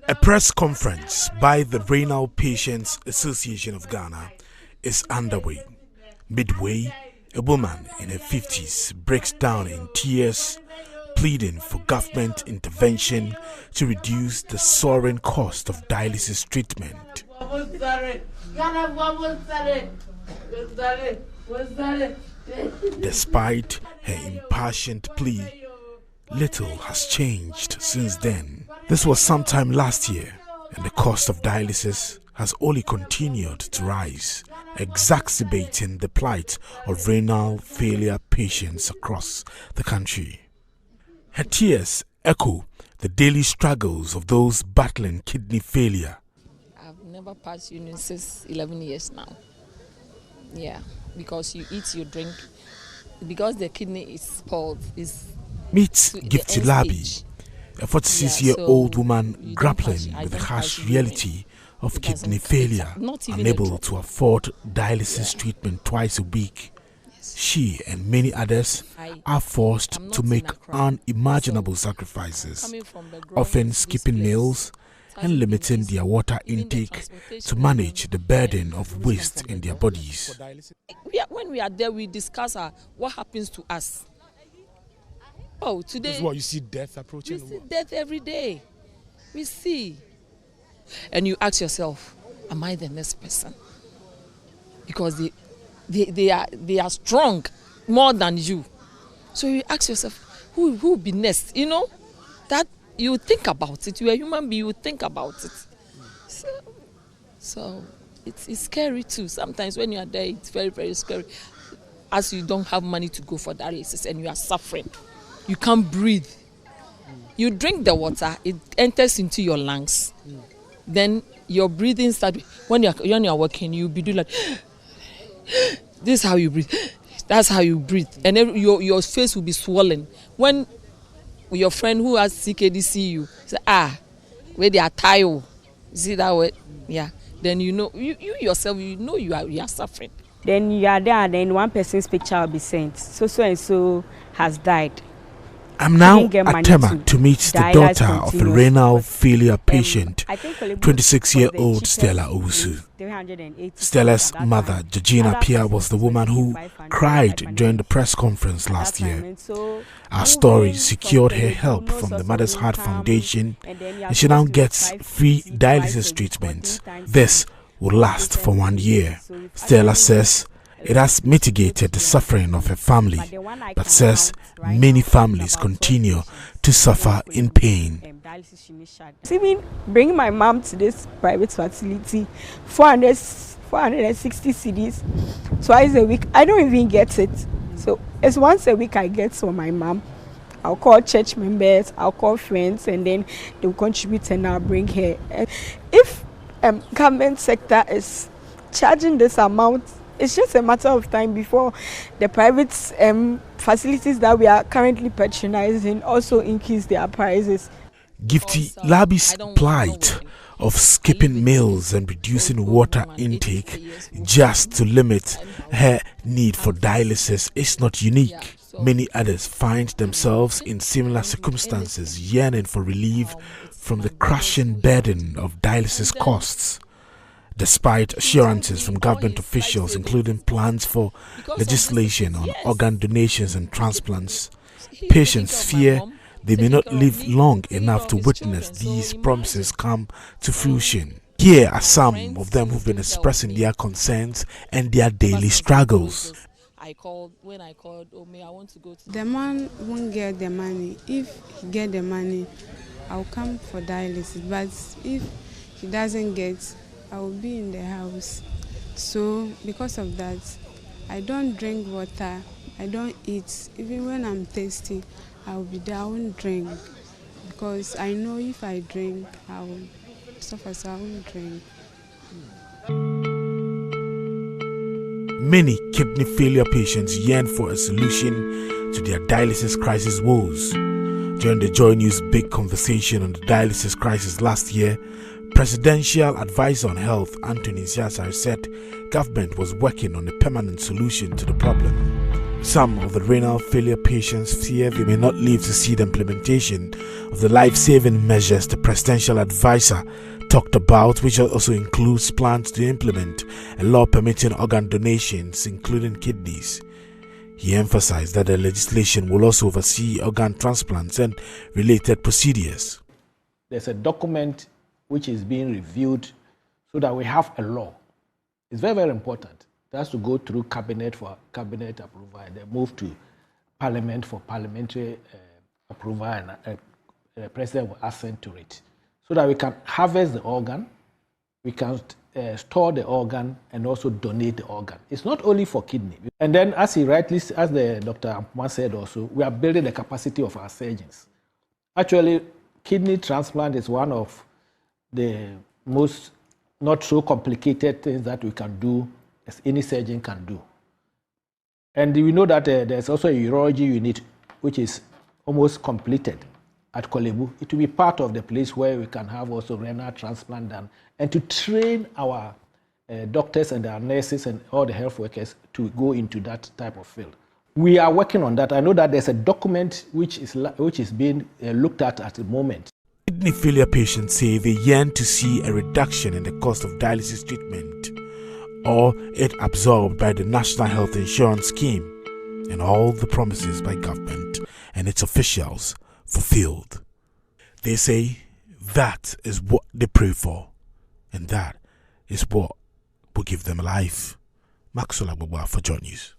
A press conference by the Renal Patients Association of Ghana is underway. Midway, a woman in her 50s breaks down in tears, pleading for government intervention to reduce the soaring cost of dialysis treatment. Despite her impassioned plea, little has changed since then. This was sometime last year, and the cost of dialysis has only continued to rise, exacerbating the plight of renal failure patients across the country. Her tears echo the daily struggles of those battling kidney failure. I've never passed urine since 11 years now. Yeah, because you eat, you drink, because the kidney is spoiled. Meet Gifty Labi, a 46-year-old woman grappling with the harsh reality of kidney failure, unable to afford dialysis treatment twice a week. She and many others are forced to make unimaginable sacrifices, often skipping meals and limiting their water intake to manage the burden of waste in their bodies. When we are there, we discuss what happens to us. Oh, today... This is what you see death approaching? We see death every day. We see. And you ask yourself, am I the next person? Because they are strong more than you. So you ask yourself, who will be next? You know, that you think about it. You're a human being, you think about it. So it's scary too. Sometimes when you are there, it's very, very scary. As you don't have money to go for dialysis and you are suffering. You can't breathe. You drink the water, it enters into your lungs. Then your breathing starts. When you're working, you'll be doing like, this is how you breathe. That's how you breathe. And your face will be swollen. When your friend who has CKD see you, say, where they are tired. See that way? Yeah. Then you know, you yourself, you know you are suffering. Then you are there and then one person's picture will be sent. So and so has died. I'm now at Tema to meet the daughter of a renal failure patient, 26-year-old Stella Owusu. Stella's mother, Georgina Pia, was the woman who cried during the press conference last year. Our story secured her help from the Mother's Heart Foundation, and she now gets free dialysis treatment. This will last for 1 year. Stella says it has mitigated the suffering of her family, but says many families continue to suffer in pain. Even bringing my mom to this private facility, 460 cedis twice a week, I don't even get it. So it's once a week I get for my mom. I'll call church members, I'll call friends, and then they'll contribute and I'll bring her. If government sector is charging this amount, it's just a matter of time before the private facilities that we are currently patronizing also increase their prices. Gifty Labi's plight of skipping meals and reducing water intake just to limit her need for dialysis is not unique. Many others find themselves in similar circumstances, yearning for relief from the crushing burden of dialysis costs. Despite assurances from government officials, including plans for legislation on organ donations and transplants, patients fear they may not live long enough to witness these promises come to fruition. Here are some of them who've been expressing their concerns and their daily struggles. When I called, I want to go to... The man won't get the money. If he get the money, I'll come for dialysis. But if he doesn't get, I will be in the house. So because of that, I don't drink water, I don't eat. Even when I'm thirsty, I will be there, I won't drink. Because I know if I drink, I will suffer, so I won't drink. Many kidney failure patients yearn for a solution to their dialysis crisis woes. During the Joy News Big Conversation on the dialysis crisis last year, Presidential Advisor on Health Anthony Nsiasare said government was working on a permanent solution to the problem. Some of the renal failure patients fear they may not live to see the implementation of the life-saving measures the presidential advisor talked about, which also includes plans to implement a law permitting organ donations, including kidneys. He emphasized that the legislation will also oversee organ transplants and related procedures. There's a document which is being reviewed so that we have a law. It's very, very important. It has to go through cabinet for cabinet approval and then move to parliament for parliamentary approval, and the president will assent to it, so that we can harvest the organ, we can store the organ, and also donate the organ. It's not only for kidney. And then, as the Dr. Ampuma said also, we are building the capacity of our surgeons. Actually, kidney transplant is one of the most not so complicated things that we can do, as any surgeon can do. And we know that there's also a urology unit which is almost completed at Kolebu. It will be part of the place where we can have also renal transplant done, and to train our doctors and our nurses and all the health workers to go into that type of field. We are working on that. I know that there's a document which is being looked at the moment. Kidney failure patients say they yearn to see a reduction in the cost of dialysis treatment, or it absorbed by the National Health Insurance Scheme, and all the promises by government and its officials fulfilled. They say that is what they pray for, and that is what will give them life. Maxwell Agbogbo for Joy News.